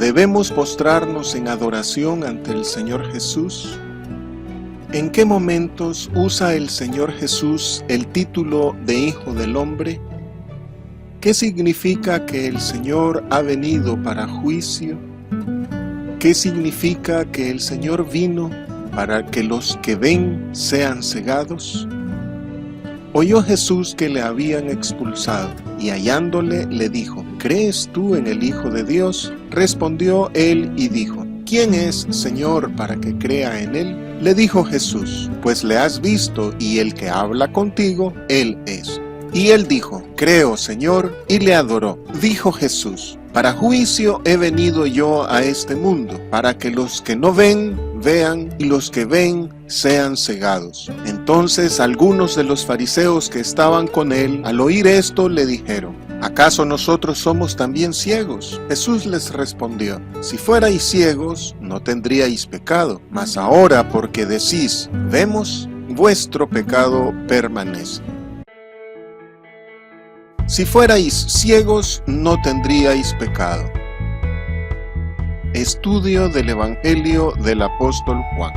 ¿Debemos postrarnos en adoración ante el Señor Jesús? ¿En qué momentos usa el Señor Jesús el título de Hijo del Hombre? ¿Qué significa que el Señor ha venido para juicio? ¿Qué significa que el Señor vino para que los que ven sean cegados? Oyó Jesús que le habían expulsado, y hallándole le dijo: ¿Crees tú en el Hijo de Dios? Respondió él y dijo: ¿Quién es, Señor, para que crea en él? Le dijo Jesús: Pues le has visto, y el que habla contigo, él es. Y él dijo: Creo, Señor, y le adoró. Dijo Jesús: Para juicio he venido yo a este mundo, para que los que no ven, vean, y los que ven, sean cegados. Entonces algunos de los fariseos que estaban con él, al oír esto, le dijeron: ¿Acaso nosotros somos también ciegos? Jesús les respondió: Si fuerais ciegos, no tendríais pecado, mas ahora porque decís: vemos, vuestro pecado permanece. Si fuerais ciegos, no tendríais pecado. Estudio del Evangelio del Apóstol Juan.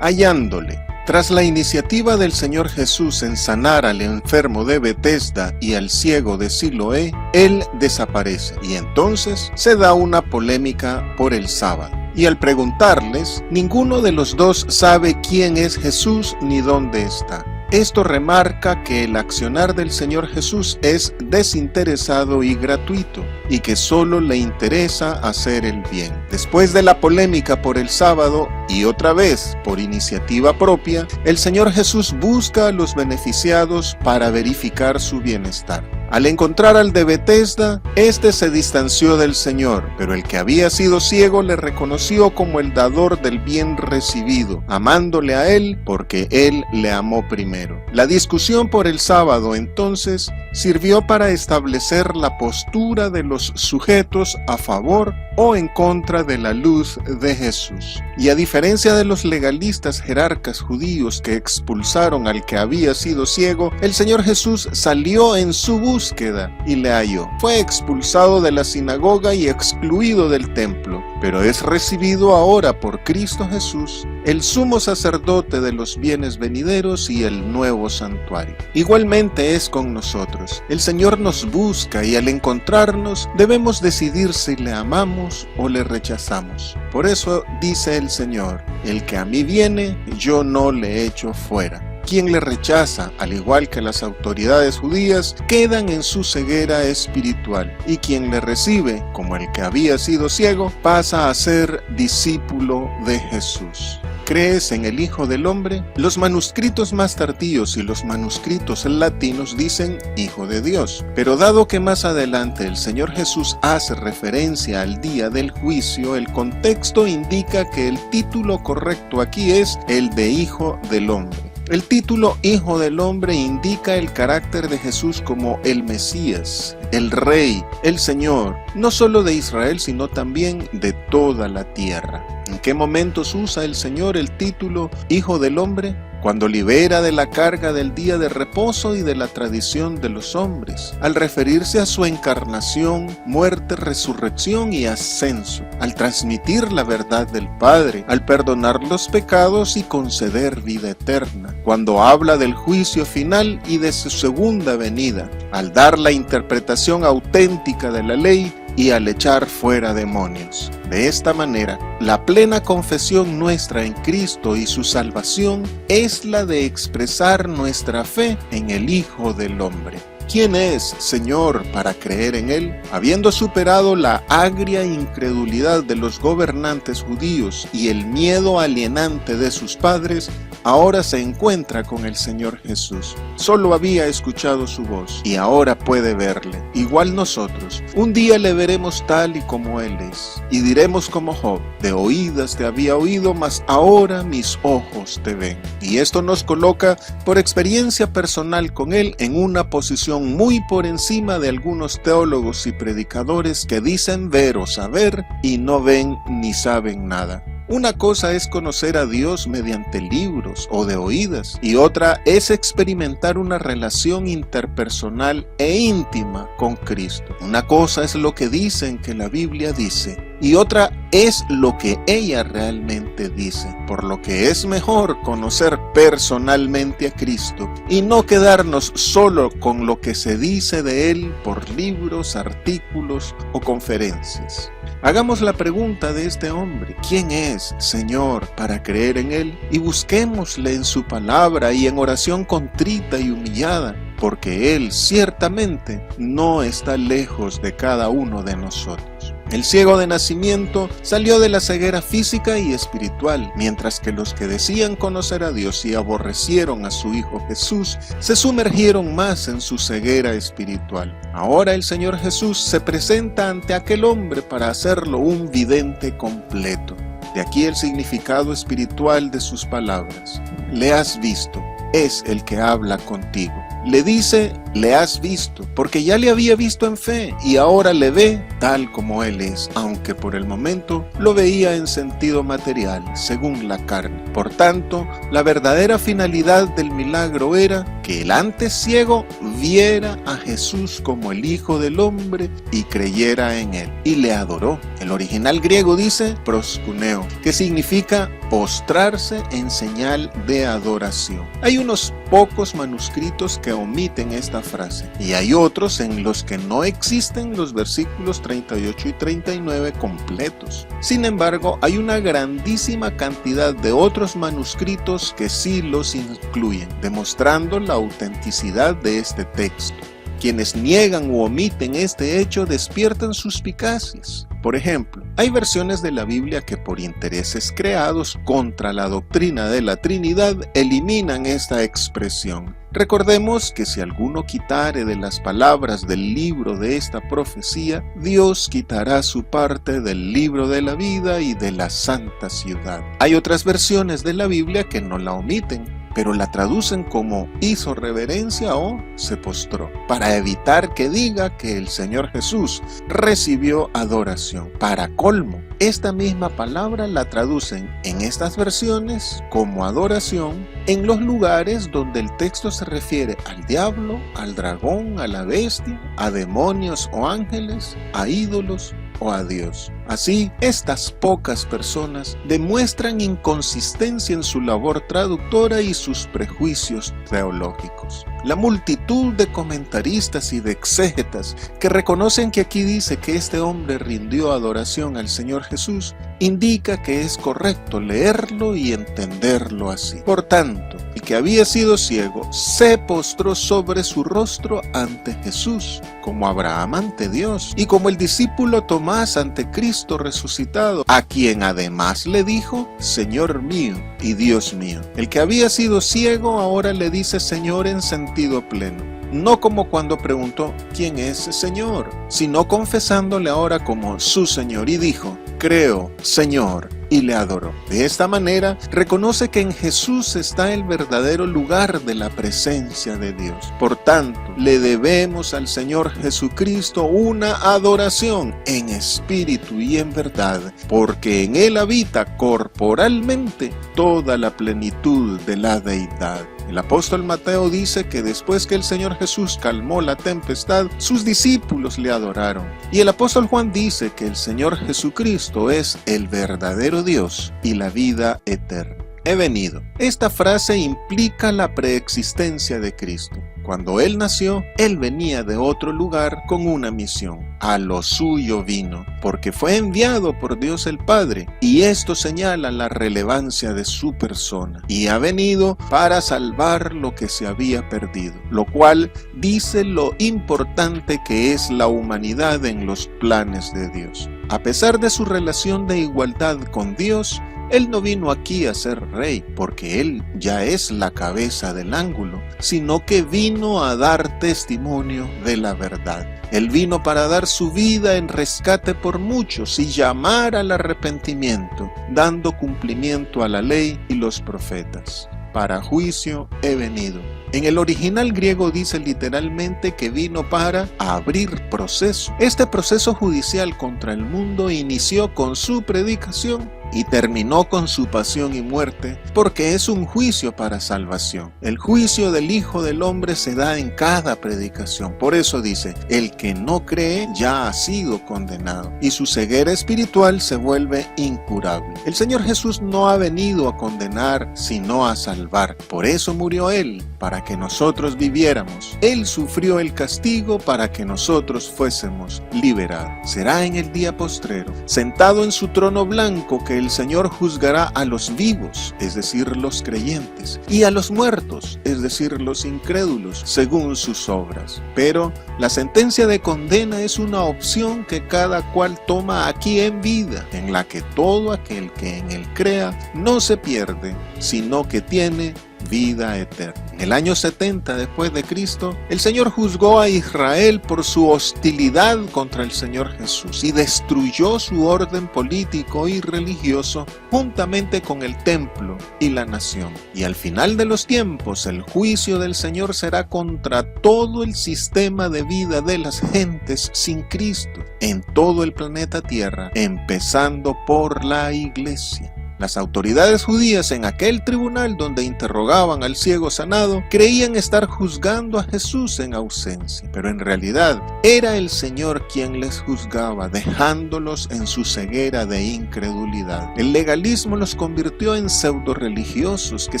Hallándole. Tras la iniciativa del Señor Jesús en sanar al enfermo de Betesda y al ciego de Siloé, él desaparece, y entonces se da una polémica por el sábado. Y al preguntarles, ninguno de los dos sabe quién es Jesús ni dónde está. Esto remarca que el accionar del Señor Jesús es desinteresado y gratuito, y que solo le interesa hacer el bien. Después de la polémica por el sábado, y otra vez por iniciativa propia, el Señor Jesús busca a los beneficiados para verificar su bienestar. Al encontrar al de Betesda, éste se distanció del Señor, pero el que había sido ciego le reconoció como el dador del bien recibido, amándole a él porque él le amó primero. La discusión por el sábado, entonces, sirvió para establecer la postura de los sujetos a favor o en contra de la luz de Jesús. Y a diferencia de los legalistas jerarcas judíos que expulsaron al que había sido ciego, el Señor Jesús salió en su búsqueda y le halló. Fue expulsado de la sinagoga y excluido del templo, pero es recibido ahora por Cristo Jesús, el sumo sacerdote de los bienes venideros y el nuevo santuario. Igualmente es con nosotros. El Señor nos busca y al encontrarnos debemos decidir si le amamos o le rechazamos. Por eso dice el Señor: el que a mí viene, yo no le echo fuera. Quien le rechaza, al igual que las autoridades judías, quedan en su ceguera espiritual, y quien le recibe, como el que había sido ciego, pasa a ser discípulo de Jesús. ¿Crees en el Hijo del Hombre? Los manuscritos más tardíos y los manuscritos latinos dicen Hijo de Dios, pero dado que más adelante el Señor Jesús hace referencia al día del juicio, el contexto indica que el título correcto aquí es el de Hijo del Hombre. El título Hijo del Hombre indica el carácter de Jesús como el Mesías, el Rey, el Señor, no solo de Israel, sino también de toda la tierra. ¿En qué momentos usa el Señor el título Hijo del Hombre? Cuando libera de la carga del día de reposo y de la tradición de los hombres, al referirse a su encarnación, muerte, resurrección y ascenso, al transmitir la verdad del Padre, al perdonar los pecados y conceder vida eterna, cuando habla del juicio final y de su segunda venida, al dar la interpretación auténtica de la ley y al echar fuera demonios. De esta manera, la plena confesión nuestra en Cristo y su salvación es la de expresar nuestra fe en el Hijo del Hombre. ¿Quién es, Señor, para creer en Él? Habiendo superado la agria incredulidad de los gobernantes judíos y el miedo alienante de sus padres, ahora se encuentra con el Señor Jesús. Solo había escuchado su voz y ahora puede verle. Igual nosotros, un día le veremos tal y como Él es, y diremos como Job: de oídas te había oído, mas ahora mis ojos te ven. Y esto nos coloca, por experiencia personal con Él, en una posición muy por encima de algunos teólogos y predicadores que dicen ver o saber y no ven ni saben nada. Una cosa es conocer a Dios mediante libros o de oídas, y otra es experimentar una relación interpersonal e íntima con Cristo. Una cosa es lo que dicen que la Biblia dice, y otra es lo que ella realmente dice, por lo que es mejor conocer personalmente a Cristo y no quedarnos solo con lo que se dice de Él por libros, artículos o conferencias. Hagamos la pregunta de este hombre: ¿quién es, Señor, para creer en Él? Y busquémosle en su palabra y en oración contrita y humillada, porque Él ciertamente no está lejos de cada uno de nosotros. El ciego de nacimiento salió de la ceguera física y espiritual, mientras que los que decían conocer a Dios y aborrecieron a su Hijo Jesús se sumergieron más en su ceguera espiritual. Ahora el Señor Jesús se presenta ante aquel hombre para hacerlo un vidente completo. De aquí el significado espiritual de sus palabras. Le has visto, es el que habla contigo. Le dice, le has visto, porque ya le había visto en fe y ahora le ve tal como Él es, aunque por el momento lo veía en sentido material, según la carne. Por tanto, la verdadera finalidad del milagro era que el antes ciego viera a Jesús como el Hijo del Hombre y creyera en Él, y le adoró. El original griego dice proskuneo, que significa postrarse en señal de adoración. Hay unos pocos manuscritos que omiten esta frase, y hay otros en los que no existen los versículos 38 y 39 completos. Sin embargo, hay una grandísima cantidad de otros manuscritos que sí los incluyen, demostrando la autenticidad de este texto. Quienes niegan u omiten este hecho despiertan suspicacias. Por ejemplo, hay versiones de la Biblia que por intereses creados contra la doctrina de la Trinidad eliminan esta expresión. Recordemos que si alguno quitare de las palabras del libro de esta profecía, Dios quitará su parte del libro de la vida y de la santa ciudad. Hay otras versiones de la Biblia que no la omiten, pero la traducen como hizo reverencia o se postró, para evitar que diga que el Señor Jesús recibió adoración. Para colmo, esta misma palabra la traducen en estas versiones como adoración en los lugares donde el texto se refiere al diablo, al dragón, a la bestia, a demonios o ángeles, a ídolos o a Dios. Así, estas pocas personas demuestran inconsistencia en su labor traductora y sus prejuicios teológicos. La multitud de comentaristas y de exégetas que reconocen que aquí dice que este hombre rindió adoración al Señor Jesús, indica que es correcto leerlo y entenderlo así. Por tanto, el que había sido ciego se postró sobre su rostro ante Jesús, como Abraham ante Dios, y como el discípulo Tomás ante Cristo resucitado, a quien además le dijo, Señor mío y Dios mío. El que había sido ciego ahora le dice Señor en sentido pleno, no como cuando preguntó ¿quién es Señor?, sino confesándole ahora como su Señor, y dijo, creo, Señor, y le adoró. De esta manera, reconoce que en Jesús está el verdadero lugar de la presencia de Dios. Por tanto, le debemos al Señor Jesucristo una adoración en espíritu y en verdad, porque en Él habita corporalmente toda la plenitud de la deidad. El apóstol Mateo dice que después que el Señor Jesús calmó la tempestad, sus discípulos le adoraron. Y el apóstol Juan dice que el Señor Jesucristo es el verdadero Dios y la vida eterna. He venido. Esta frase implica la preexistencia de Cristo. Cuando Él nació, Él venía de otro lugar con una misión. A lo suyo vino, porque fue enviado por Dios el Padre, y esto señala la relevancia de su persona. Y ha venido para salvar lo que se había perdido, lo cual dice lo importante que es la humanidad en los planes de Dios. A pesar de su relación de igualdad con Dios, Él no vino aquí a ser rey, porque Él ya es la cabeza del ángulo, sino que vino a dar testimonio de la verdad. Él vino para dar su vida en rescate por muchos y llamar al arrepentimiento, dando cumplimiento a la ley y los profetas. Para juicio he venido. En el original griego dice literalmente que vino para abrir proceso. Este proceso judicial contra el mundo inició con su predicación y terminó con su pasión y muerte, porque es un juicio para salvación. El juicio del Hijo del Hombre se da en cada predicación. Por eso dice, el que no cree ya ha sido condenado, y su ceguera espiritual se vuelve incurable. El Señor Jesús no ha venido a condenar, sino a salvar. Por eso murió Él, para que nosotros viviéramos. Él sufrió el castigo para que nosotros fuésemos liberados. Será en el día postrero, sentado en su trono blanco, que el Señor juzgará a los vivos, es decir, los creyentes, y a los muertos, es decir, los incrédulos, según sus obras. Pero la sentencia de condena es una opción que cada cual toma aquí en vida, en la que todo aquel que en él crea no se pierde, sino que tiene vida eterna. En el año 70 después de Cristo, el Señor juzgó a Israel por su hostilidad contra el Señor Jesús y destruyó su orden político y religioso juntamente con el templo y la nación. Y al final de los tiempos, el juicio del Señor será contra todo el sistema de vida de las gentes sin Cristo en todo el planeta Tierra, empezando por la Iglesia. Las autoridades judías en aquel tribunal donde interrogaban al ciego sanado creían estar juzgando a Jesús en ausencia, pero en realidad era el Señor quien les juzgaba, dejándolos en su ceguera de incredulidad. El legalismo los convirtió en pseudo-religiosos que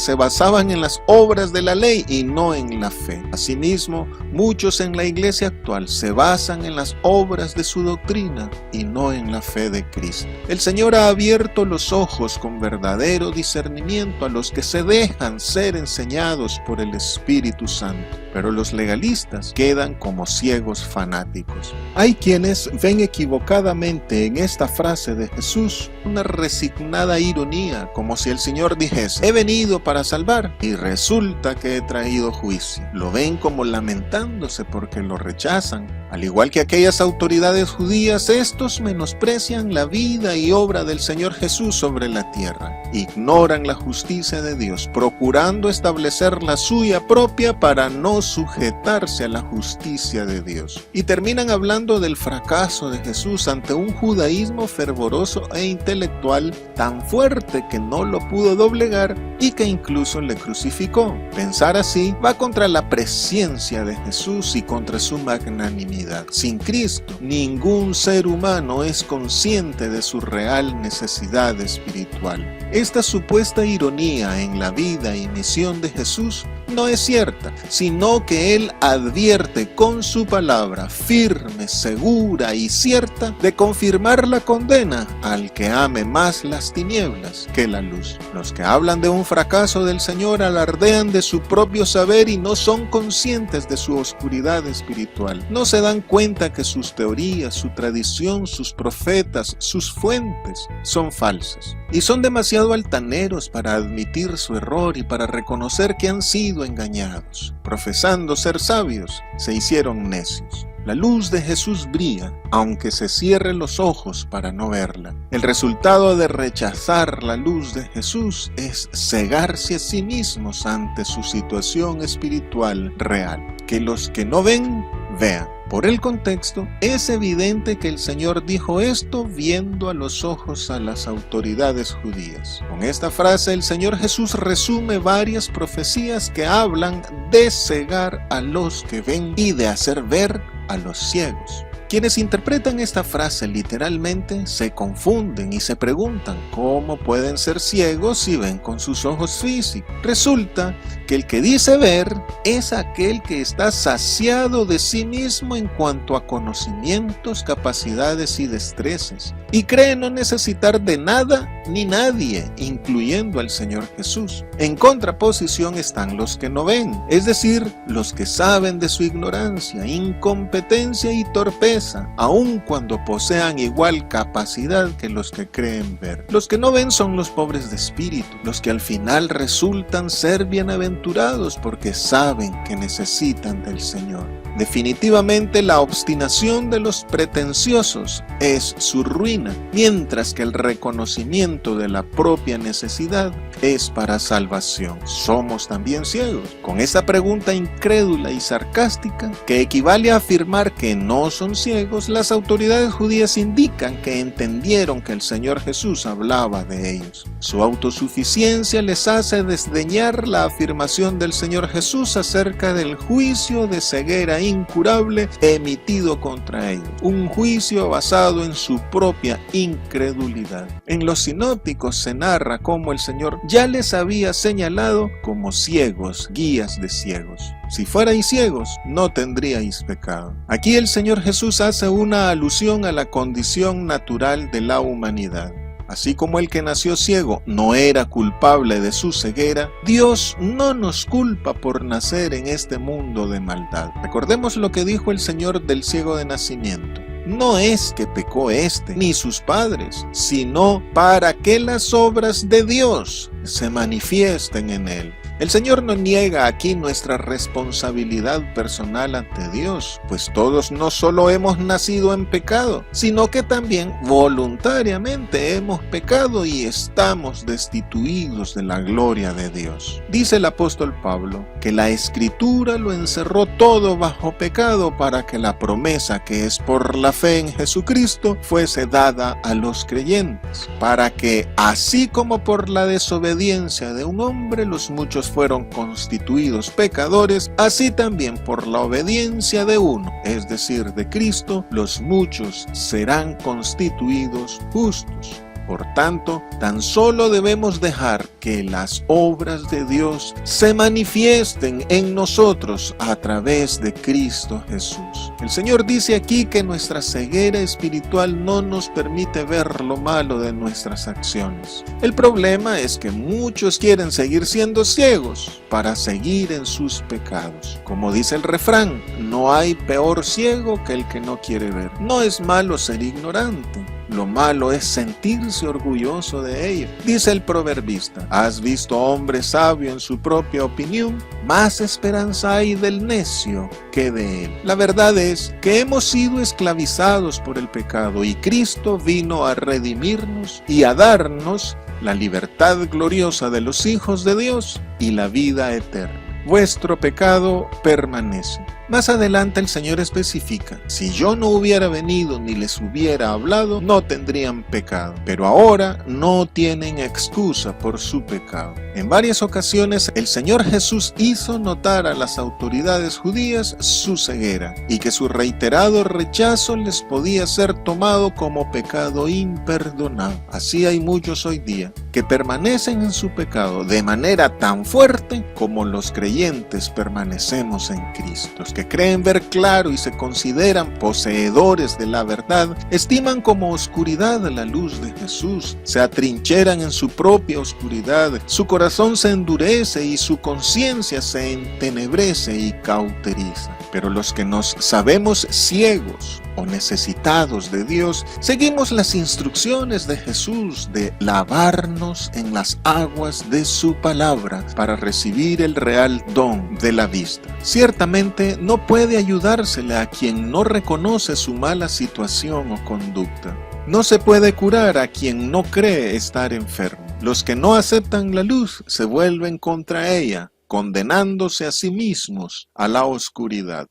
se basaban en las obras de la ley y no en la fe. Asimismo, muchos en la iglesia actual se basan en las obras de su doctrina y no en la fe de Cristo. El Señor ha abierto los ojos con verdadero discernimiento a los que se dejan ser enseñados por el Espíritu Santo, pero los legalistas quedan como ciegos fanáticos. Hay quienes ven equivocadamente en esta frase de Jesús una resignada ironía, como si el Señor dijese: he venido para salvar y resulta que he traído juicio. Lo ven como lamentándose porque lo rechazan. Al igual que aquellas autoridades judías, estos menosprecian la vida y obra del Señor Jesús sobre la tierra. Ignoran la justicia de Dios, procurando establecer la suya propia para no sujetarse a la justicia de Dios. Y terminan hablando del fracaso de Jesús ante un judaísmo fervoroso e intelectual tan fuerte que no lo pudo doblegar y que incluso le crucificó. Pensar así va contra la presciencia de Jesús y contra su magnanimidad. Sin Cristo, ningún ser humano es consciente de su real necesidad espiritual. Esta supuesta ironía en la vida y misión de Jesús no es cierta, sino que Él advierte con su palabra firme, segura y cierta de confirmar la condena al que ame más las tinieblas que la luz. Los que hablan de un fracaso del Señor alardean de su propio saber y no son conscientes de su oscuridad espiritual. No se dan cuenta que sus teorías, su tradición, sus profetas, sus fuentes son falsas. Y son demasiado altaneros para admitir su error y para reconocer que han sido engañados. Profesando ser sabios, se hicieron necios. La luz de Jesús brilla, aunque se cierren los ojos para no verla. El resultado de rechazar la luz de Jesús es cegarse a sí mismos ante su situación espiritual real. Que los que no ven, vean. Por el contexto, es evidente que el Señor dijo esto viendo a los ojos a las autoridades judías. Con esta frase, el Señor Jesús resume varias profecías que hablan de cegar a los que ven y de hacer ver a los ciegos. Quienes interpretan esta frase literalmente se confunden y se preguntan cómo pueden ser ciegos si ven con sus ojos físicos. Resulta que el que dice ver es aquel que está saciado de sí mismo en cuanto a conocimientos, capacidades y destrezas, y cree no necesitar de nada ni nadie, incluyendo al Señor Jesús. En contraposición están los que no ven, es decir, los que saben de su ignorancia, incompetencia y torpeza, aun cuando posean igual capacidad que los que creen ver. Los que no ven son los pobres de espíritu, los que al final resultan ser bienaventurados porque saben que necesitan del Señor. Definitivamente la obstinación de los pretenciosos es su ruina, mientras que el reconocimiento de la propia necesidad es para salvación. ¿Somos también ciegos? Con esta pregunta incrédula y sarcástica, que equivale a afirmar que no son ciegos, las autoridades judías indican que entendieron que el Señor Jesús hablaba de ellos. Su autosuficiencia les hace desdeñar la afirmación del Señor Jesús acerca del juicio de ceguera incurable emitido contra ellos, un juicio basado en su propia incredulidad. En los sinópticos se narra cómo el Señor ya les había señalado como ciegos, guías de ciegos. Si fuerais ciegos, no tendríais pecado. Aquí el Señor Jesús hace una alusión a la condición natural de la humanidad. Así como el que nació ciego no era culpable de su ceguera, Dios no nos culpa por nacer en este mundo de maldad. Recordemos lo que dijo el Señor del ciego de nacimiento. No es que pecó éste, ni sus padres, sino para que las obras de Dios se manifiesten en él. El Señor no niega aquí nuestra responsabilidad personal ante Dios, pues todos no solo hemos nacido en pecado, sino que también voluntariamente hemos pecado y estamos destituidos de la gloria de Dios. Dice el apóstol Pablo que la Escritura lo encerró todo bajo pecado para que la promesa que es por la fe en Jesucristo fuese dada a los creyentes, para que así como por la desobediencia de un hombre los muchos fueron constituidos pecadores, así también por la obediencia de uno, es decir, de Cristo, los muchos serán constituidos justos. Por tanto, tan solo debemos dejar que las obras de Dios se manifiesten en nosotros a través de Cristo Jesús. El Señor dice aquí que nuestra ceguera espiritual no nos permite ver lo malo de nuestras acciones. El problema es que muchos quieren seguir siendo ciegos para seguir en sus pecados. Como dice el refrán, no hay peor ciego que el que no quiere ver. No es malo ser ignorante. Lo malo es sentirse orgulloso de ello. Dice el proverbista, ¿has visto hombre sabio en su propia opinión? Más esperanza hay del necio que de él. La verdad es que hemos sido esclavizados por el pecado y Cristo vino a redimirnos y a darnos la libertad gloriosa de los hijos de Dios y la vida eterna. Vuestro pecado permanece. Más adelante el Señor especifica, si yo no hubiera venido ni les hubiera hablado, no tendrían pecado, pero ahora no tienen excusa por su pecado. En varias ocasiones el Señor Jesús hizo notar a las autoridades judías su ceguera y que su reiterado rechazo les podía ser tomado como pecado imperdonable. Así hay muchos hoy día que permanecen en su pecado de manera tan fuerte como los creyentes permanecemos en Cristo. Los que creen ver claro y se consideran poseedores de la verdad, estiman como oscuridad la luz de Jesús, se atrincheran en su propia oscuridad, su corazón se endurece y su conciencia se entenebrece y cauteriza. Pero los que nos sabemos ciegos o necesitados de Dios, seguimos las instrucciones de Jesús de lavarnos en las aguas de su palabra para recibir el real don de la vista. Ciertamente no puede ayudársele a quien no reconoce su mala situación o conducta. No se puede curar a quien no cree estar enfermo. Los que no aceptan la luz se vuelven contra ella, condenándose a sí mismos a la oscuridad.